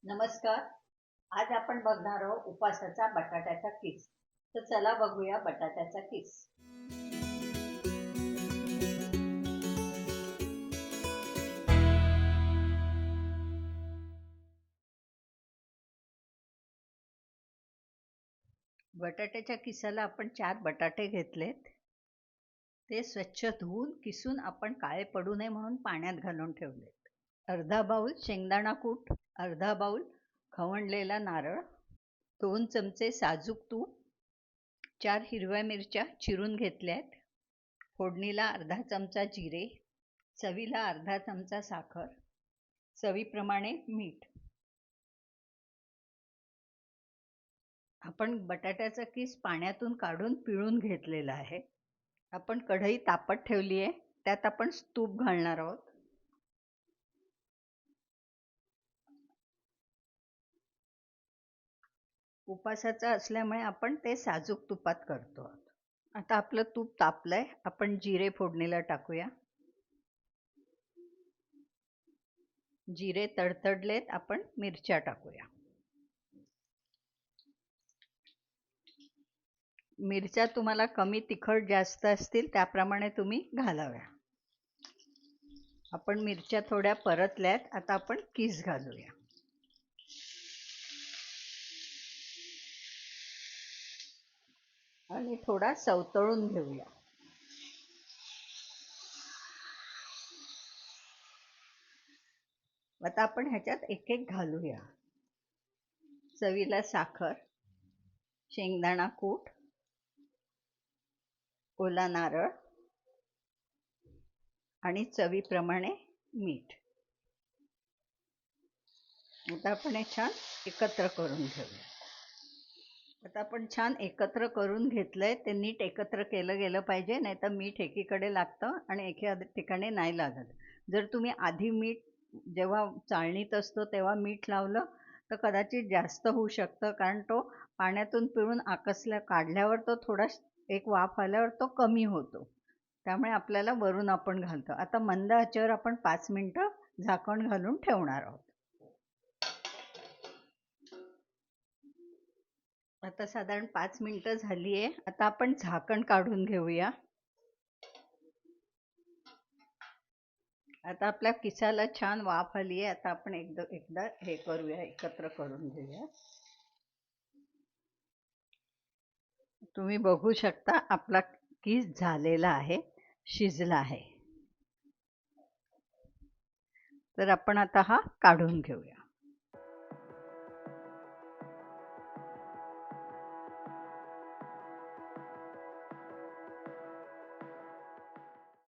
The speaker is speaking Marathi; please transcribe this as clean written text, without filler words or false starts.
नमस्कार. आज आपण बघणार आहोत उपासाचा बटाट्याचा किस. तर चला बघूया बटाट्याचा किस. बटाट्याच्या किसाला आपण 4 बटाटे घेतलेत. ते स्वच्छ धुवून किसून आपण काळे पडू नये म्हणून पाण्यात घालून ठेवलेत. अर्धा बाउल शेंगदाणा कूट, अर्धा बाउल खवणलेला नारळ, 2 चमचे साजूक तूप, 4 हिरव्या मिरच्या चिरून घेतल्यात, फोडणीला अर्धा चमचा जिरे, चवीला अर्धा चमचा साखर, चवीप्रमाणे मीठ. आपण बटाट्याचा किस पाण्यातून काढून पिळून घेतलेला आहे. आपण कढई तापत ठेवली आहे, त्यात आपण तूप घालणार आहोत. उपासाचा असल्यामुळे आपण ते साजूक तुपात करतो आहोत. आता आपलं तूप तापलंय, आपण जिरे फोडणीला टाकूया. जिरे तडतडलेत, आपण मिरच्या टाकूया. मिरच्या तुम्हाला कमी तिखट जास्त असतील त्याप्रमाणे तुम्ही घालाव्या. आपण मिरच्या थोड्या परतल्यात, आता आपण किस घालूया. आणि थोडा सवतळून घेऊया. आता आपण ह्याच्यात एक एक घालूया. चवीला साखर, शेंगदाणा कूट, ओला नारळ आणि चवीप्रमाणे मीठ. आता आपण हे छान एकत्र करून घेऊया. आता आपण छान एकत्र करून घेतलंय. ते नीट एकत्र केलं गेलं पाहिजे, नाही तर मीठ एकीकडे लागतं आणि एका ठिकाणी नाही लागत. जर तुम्ही आधी मीठ जेव्हा चाळणीत असतो तेव्हा मीठ लावलं तर कदाचित जास्त होऊ शकतं, कारण तो पाण्यातून पिळून काढल्यावर तो थोडा एक वाफ आल्यावर तो कमी होतो. त्यामुळे आपल्याला वरून आपण घालतो. आता मंद आचेवर आपण 5 मिनिटं झाकण घालून ठेवणार आहोत. आता साधारण 5 मिनिटं झाली आहे. आता आपण झाकण काढून घेऊया. आता आपल्या किसाला छान वाफ आली आहे. आता आपण एकदा हे करूया, एकत्र करून घेऊया. तुम्ही बघू शकता आपला किस झालेला आहे, शिजला आहे. तर आपण आता हा काढून घेऊया.